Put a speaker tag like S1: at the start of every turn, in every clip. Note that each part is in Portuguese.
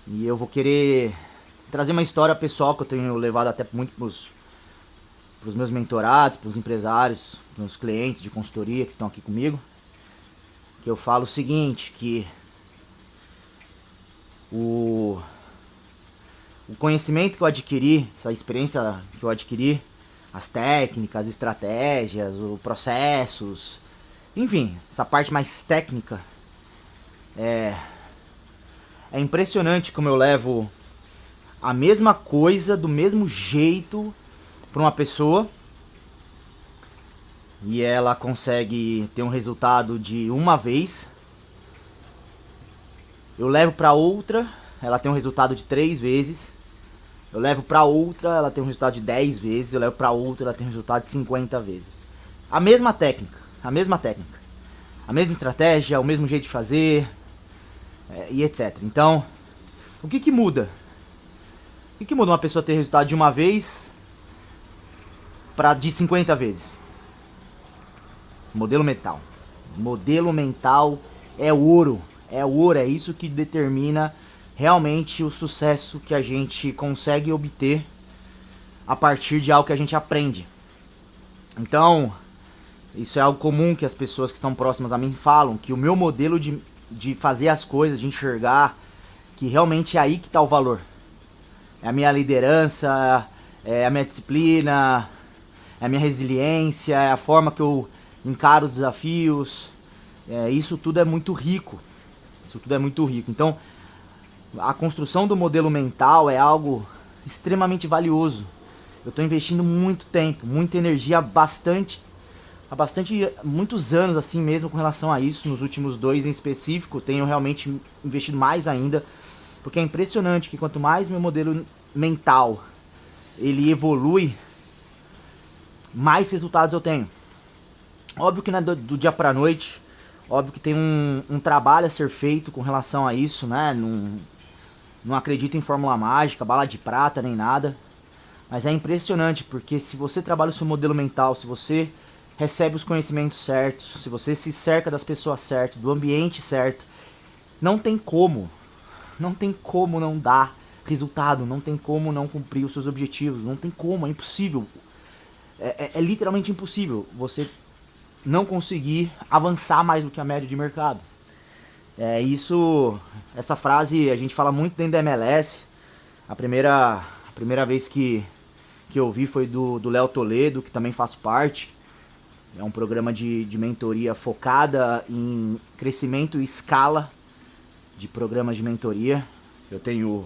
S1: E eu vou querer trazer uma história pessoal que eu tenho levado até muito pros meus mentorados, pros empresários, pros clientes de consultoria que estão aqui comigo. Que eu falo o seguinte, que o conhecimento que eu adquiri, essa experiência que eu adquiri, as técnicas, as estratégias, os processos, enfim, essa parte mais técnica, é impressionante como eu levo a mesma coisa do mesmo jeito para uma pessoa e ela consegue ter um resultado de uma vez. Eu levo para outra, ela tem um resultado de 3 vezes. Eu levo para outra, ela tem um resultado de 10 vezes. Eu levo para outra, ela tem um resultado de 50 vezes. A mesma técnica, a mesma técnica, a mesma estratégia, o mesmo jeito de fazer, e etc. Então, o que muda? O que muda uma pessoa ter resultado de uma vez para de 50 vezes? Modelo mental. Modelo mental é ouro. É ouro, é isso que determina realmente o sucesso que a gente consegue obter a partir de algo que a gente aprende. Então, isso é algo comum que as pessoas que estão próximas a mim falam, que o meu modelo de fazer as coisas, de enxergar, que realmente é aí que está o valor. É a minha liderança, é a minha disciplina, é a minha resiliência, é a forma que eu encaro os desafios. Isso tudo é muito rico. Isso tudo é muito rico. Então, a construção do modelo mental é algo extremamente valioso. Eu estou investindo muito tempo, muita energia, há muitos anos assim mesmo com relação a isso. Nos últimos 2 em específico, tenho realmente investido mais ainda, porque é impressionante que quanto mais meu modelo mental ele evolui, mais resultados eu tenho. Óbvio que não é do dia pra noite, óbvio que tem um trabalho a ser feito com relação a isso, né? Não acredito em fórmula mágica, bala de prata, nem nada. Mas é impressionante, porque se você trabalha o seu modelo mental, se você recebe os conhecimentos certos, se você se cerca das pessoas certas, do ambiente certo, não tem como não dar resultado, não tem como não cumprir os seus objetivos, não tem como, é impossível. É literalmente impossível você não conseguir avançar mais do que a média de mercado. Essa frase a gente fala muito dentro da MLS. A primeira vez que eu vi foi do Léo Toledo, que também faço parte. É um programa de mentoria focada em crescimento e escala de programas de mentoria. Eu tenho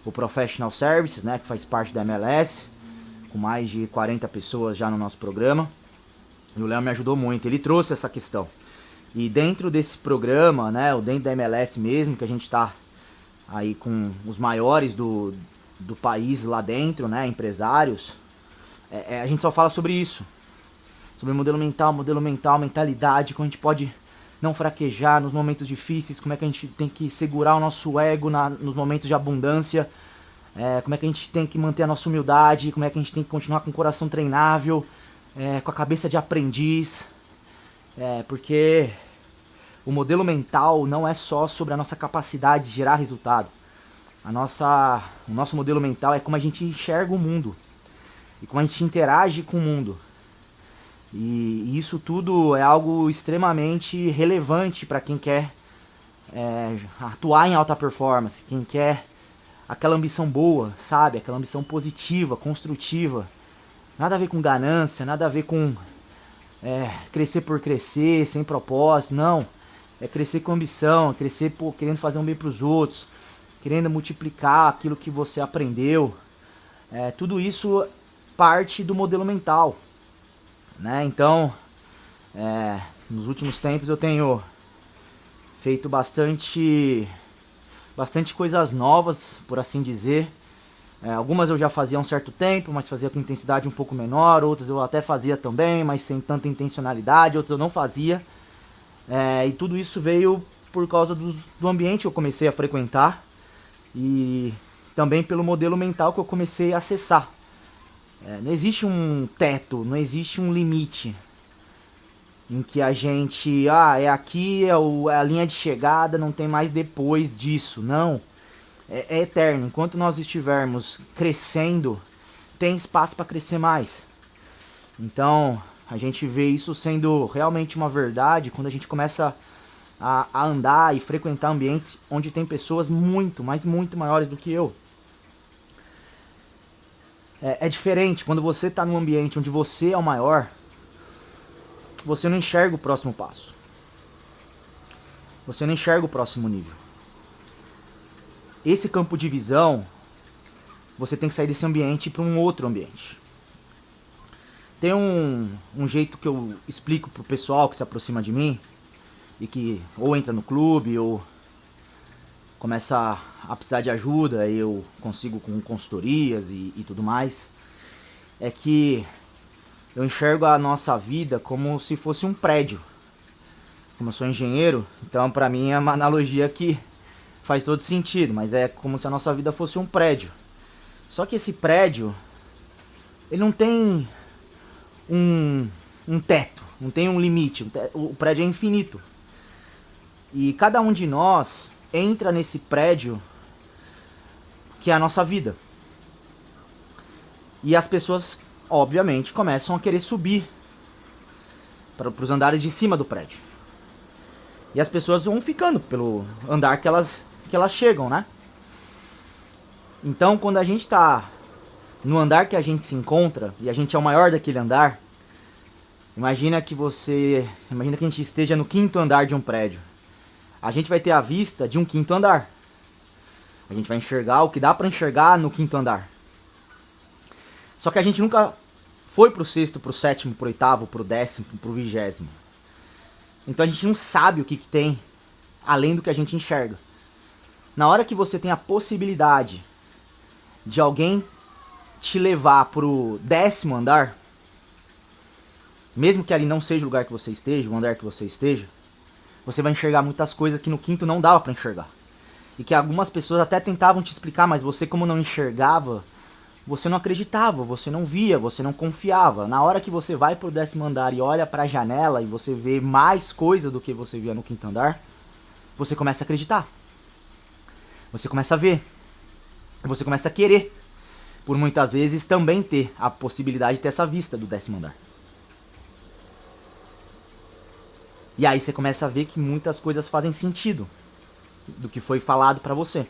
S1: o Professional Services, né, que faz parte da MLS, com mais de 40 pessoas já no nosso programa. E o Léo me ajudou muito, ele trouxe essa questão. E dentro desse programa, né, ou dentro da MLS mesmo, que a gente está aí com os maiores do país lá dentro, né, empresários, a gente só fala sobre isso. Sobre modelo mental, mentalidade, como a gente pode não fraquejar nos momentos difíceis, como é que a gente tem que segurar o nosso ego nos momentos de abundância, como é que a gente tem que manter a nossa humildade, como é que a gente tem que continuar com o coração treinável, com a cabeça de aprendiz, porque o modelo mental não é só sobre a nossa capacidade de gerar resultado. O nosso modelo mental é como a gente enxerga o mundo e como a gente interage com o mundo. E isso tudo é algo extremamente relevante para quem quer atuar em alta performance, quem quer aquela ambição boa, sabe? Aquela ambição positiva, construtiva. Nada a ver com ganância, nada a ver com crescer por crescer, sem propósito, não. É crescer com ambição, é crescer querendo fazer um bem para os outros, querendo multiplicar aquilo que você aprendeu. Tudo isso parte do modelo mental. Né? Então, nos últimos tempos eu tenho feito bastante coisas novas, por assim dizer. Algumas eu já fazia há um certo tempo, mas fazia com intensidade um pouco menor. Outras eu até fazia também, mas sem tanta intencionalidade. Outras eu não fazia. E tudo isso veio por causa do ambiente que eu comecei a frequentar. E também pelo modelo mental que eu comecei a acessar. Não existe um teto, não existe um limite em que a gente, é aqui, é a linha de chegada, não tem mais depois disso. Não. é eterno. Enquanto nós estivermos crescendo, tem espaço para crescer mais. Então, a gente vê isso sendo realmente uma verdade quando a gente começa a andar e frequentar ambientes onde tem pessoas muito, mas muito maiores do que eu. É diferente quando você está num ambiente onde você é o maior, você não enxerga o próximo passo. Você não enxerga o próximo nível. Esse campo de visão, você tem que sair desse ambiente para um outro ambiente. Tem um jeito que eu explico pro pessoal que se aproxima de mim e que ou entra no clube ou começa a precisar de ajuda, eu consigo com consultorias e tudo mais, é que eu enxergo a nossa vida como se fosse um prédio. Como eu sou engenheiro, então pra mim é uma analogia que faz todo sentido, mas é como se a nossa vida fosse um prédio. Só que esse prédio, ele não tem um teto, não tem um limite, o prédio é infinito. E cada um de nós entra nesse prédio que é a nossa vida. E as pessoas, obviamente, começam a querer subir para os andares de cima do prédio. E as pessoas vão ficando pelo andar que elas chegam, né? Então, quando a gente está no andar que a gente se encontra, e a gente é o maior daquele andar, imagina que a gente esteja no 5º andar de um prédio. A gente vai ter a vista de um 5º andar. A gente vai enxergar o que dá para enxergar no 5º andar. Só que a gente nunca foi pro 6º, pro 7º, pro 8º, pro 10º, pro 20º. Então a gente não sabe o que tem além do que a gente enxerga. Na hora que você tem a possibilidade de alguém te levar pro 10º andar, mesmo que ali não seja o lugar que você esteja, o andar que você esteja, você vai enxergar muitas coisas que no 5º não dava para enxergar. E que algumas pessoas até tentavam te explicar, mas você, como não enxergava, você não acreditava, você não via, você não confiava. Na hora que você vai pro 10º andar e olha pra janela e você vê mais coisa do que você via no 5º andar, você começa a acreditar. Você começa a ver. Você começa a querer. Por muitas vezes também ter a possibilidade de ter essa vista do 10º andar. E aí você começa a ver que muitas coisas fazem sentido do que foi falado pra você.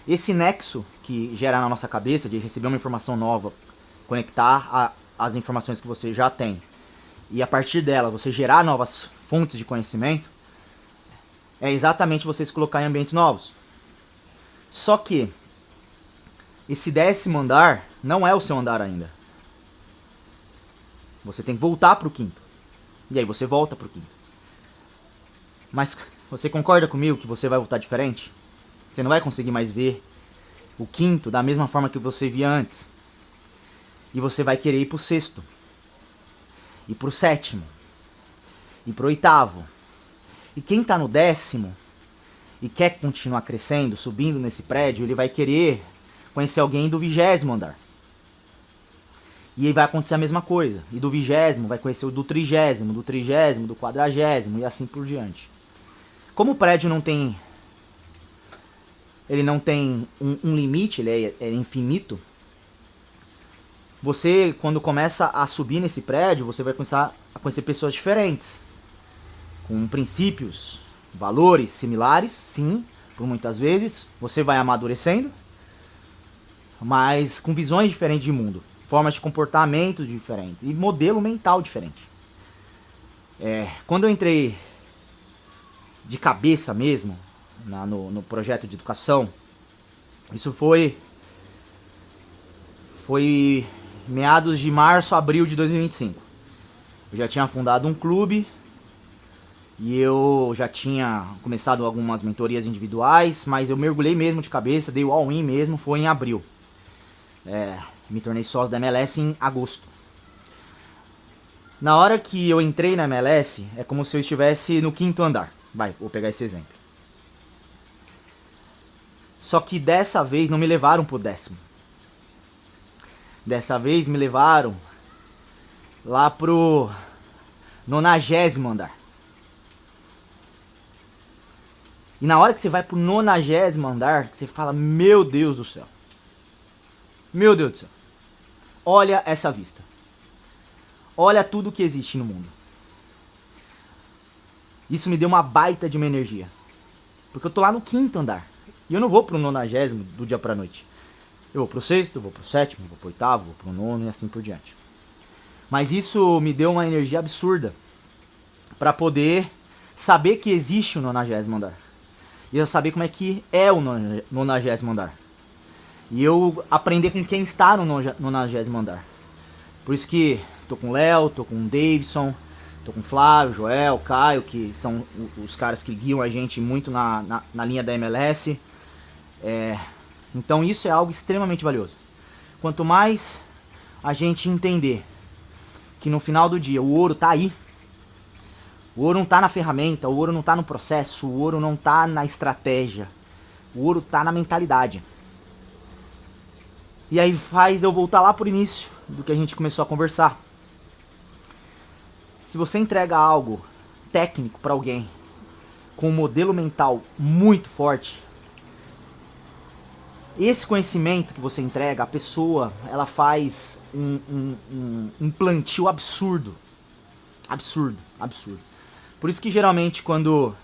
S1: Esse nexo que gera na nossa cabeça de receber uma informação nova, conectar as informações que você já tem e a partir dela você gerar novas fontes de conhecimento, é exatamente você se colocar em ambientes novos. Só que esse 10º andar não é o seu andar ainda. Você tem que voltar pro 5º. E aí você volta pro 5º. Mas você concorda comigo que você vai voltar diferente? Você não vai conseguir mais ver o 5º da mesma forma que você via antes. E você vai querer ir pro 6º. E pro 7º. E pro 8º. E quem tá no 10º e quer continuar crescendo, subindo nesse prédio, ele vai querer conhecer alguém do 20º andar. E aí vai acontecer a mesma coisa. E do 20º vai conhecer o do 30º, do 30º, do 40º e assim por diante. Como o prédio não tem... Ele não tem um limite, ele é infinito. Você, quando começa a subir nesse prédio, você vai começar a conhecer pessoas diferentes. Com princípios, valores similares, sim, por muitas vezes. Você vai amadurecendo, mas com visões diferentes de mundo. Formas de comportamento diferentes e modelo mental diferente. Quando eu entrei de cabeça mesmo no projeto de educação, isso foi meados de março, abril de 2025. Eu já tinha fundado um clube e eu já tinha começado algumas mentorias individuais, mas eu mergulhei mesmo de cabeça, dei o all-in mesmo, foi em abril. Me tornei sócio da MLS em agosto. Na hora que eu entrei na MLS, é como se eu estivesse no 5º andar. Vou pegar esse exemplo. Só que dessa vez não me levaram pro 10º. Dessa vez me levaram lá pro 90º andar. E na hora que você vai pro 90º andar, você fala, meu Deus do céu. Meu Deus do céu. Olha essa vista. Olha tudo que existe no mundo. Isso me deu uma baita de uma energia. Porque eu tô lá no 5º andar. E eu não vou pro 90º do dia pra noite. Eu vou pro 6º, vou pro 7º, vou pro 8º, vou pro 9º e assim por diante. Mas isso me deu uma energia absurda. Pra poder saber que existe o 90º andar. E eu saber como é que é o 90º andar. E eu aprender com quem está no 90º andar. Por isso que tô com o Léo, tô com o Davidson, tô com o Flávio, Joel, Caio, que são os caras que guiam a gente muito na linha da MLS. Então isso é algo extremamente valioso. Quanto mais a gente entender que no final do dia o ouro tá aí, o ouro não tá na ferramenta, o ouro não tá no processo, o ouro não tá na estratégia, o ouro tá na mentalidade. E aí faz eu voltar lá pro início do que a gente começou a conversar. Se você entrega algo técnico para alguém com um modelo mental muito forte, esse conhecimento que você entrega, a pessoa, ela faz um plantio absurdo. Absurdo, absurdo. Por isso que geralmente quando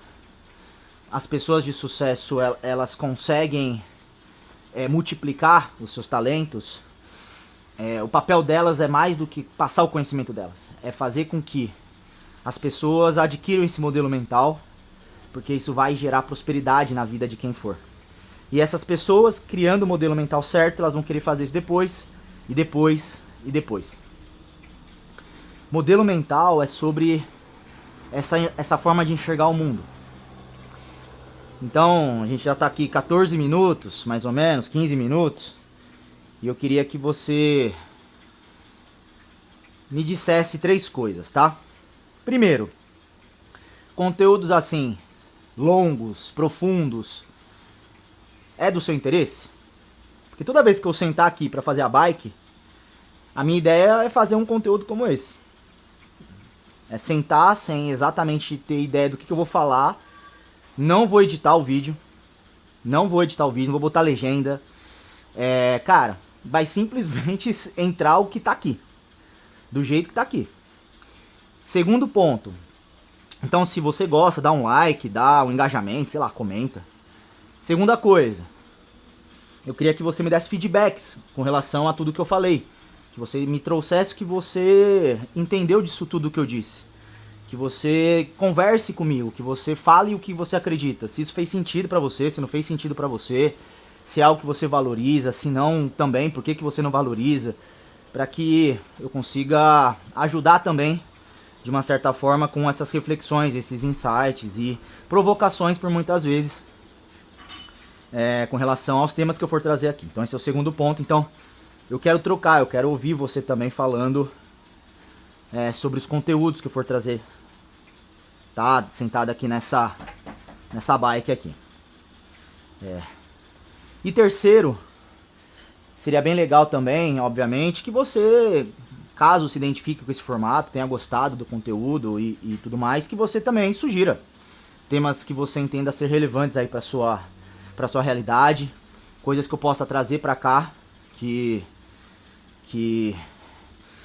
S1: as pessoas de sucesso elas conseguem multiplicar os seus talentos, o papel delas é mais do que passar o conhecimento delas. É fazer com que as pessoas adquiram esse modelo mental, porque isso vai gerar prosperidade na vida de quem for. E essas pessoas, criando o modelo mental certo, elas vão querer fazer isso depois, e depois, e depois. Modelo mental é sobre essa forma de enxergar o mundo. Então, a gente já está aqui 14 minutos, mais ou menos, 15 minutos. E eu queria que você me dissesse 3 coisas, tá? Primeiro, conteúdos assim, longos, profundos, é do seu interesse? Porque toda vez que eu sentar aqui para fazer a bike, a minha ideia é fazer um conteúdo como esse. É sentar sem exatamente ter ideia do que eu vou falar. Não vou editar o vídeo. Não vou botar legenda. Cara, vai simplesmente entrar o que tá aqui. Do jeito que tá aqui. Segundo ponto. Então, se você gosta, dá um like, dá um engajamento, sei lá, comenta. Segunda coisa. Eu queria que você me desse feedbacks com relação a tudo que eu falei. Que você me trouxesse o que você entendeu disso tudo que eu disse. Que você converse comigo, que você fale o que você acredita. Se isso fez sentido pra você, se não fez sentido pra você. Se é algo que você valoriza, se não também, por que você não valoriza. Pra que eu consiga ajudar também, de uma certa forma, com essas reflexões, esses insights e provocações por muitas vezes. Com relação aos temas que eu for trazer aqui. Então esse é o segundo ponto. Então eu quero trocar, eu quero ouvir você também falando sobre os conteúdos que eu for trazer. Tá sentado aqui nessa bike aqui. E terceiro, seria bem legal também, obviamente, que você, caso se identifique com esse formato, tenha gostado do conteúdo e tudo mais, que você também sugira temas que você entenda ser relevantes aí para sua realidade, coisas que eu possa trazer para cá, que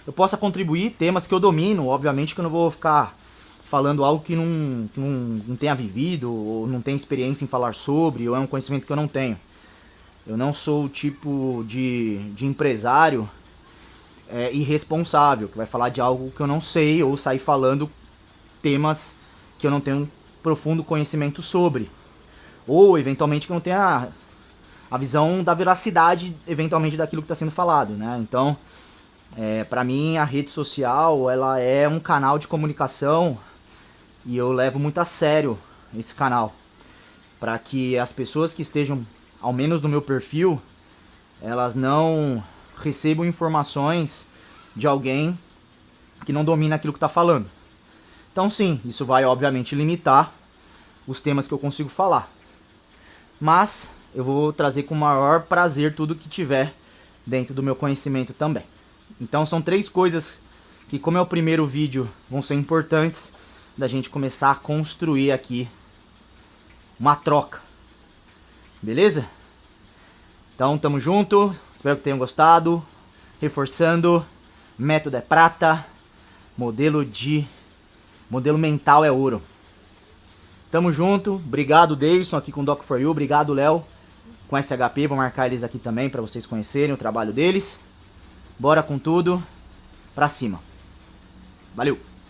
S1: eu possa contribuir, temas que eu domino, obviamente que eu não vou ficar falando algo que não tenha vivido, ou não tenha experiência em falar sobre, ou é um conhecimento que eu não tenho. Eu não sou o tipo de empresário irresponsável, que vai falar de algo que eu não sei, ou sair falando temas que eu não tenho profundo conhecimento sobre. Ou, eventualmente, que eu não tenha a visão da veracidade, eventualmente, daquilo que está sendo falado, né? Então, para mim, a rede social, ela é um canal de comunicação e eu levo muito a sério esse canal. Para que as pessoas que estejam, ao menos no meu perfil, elas não recebam informações de alguém que não domina aquilo que está falando. Então, sim, isso vai, obviamente, limitar os temas que eu consigo falar. Mas eu vou trazer com o maior prazer tudo que tiver dentro do meu conhecimento também. Então são 3 coisas que, como é o primeiro vídeo, vão ser importantes da gente começar a construir aqui uma troca. Beleza? Então, tamo junto. Espero que tenham gostado. Reforçando, método é prata, modelo mental é ouro. Tamo junto. Obrigado, Davidson, aqui com o Doc4U. Obrigado, Léo, com SHP. Vou marcar eles aqui também para vocês conhecerem o trabalho deles. Bora com tudo. Pra cima. Valeu!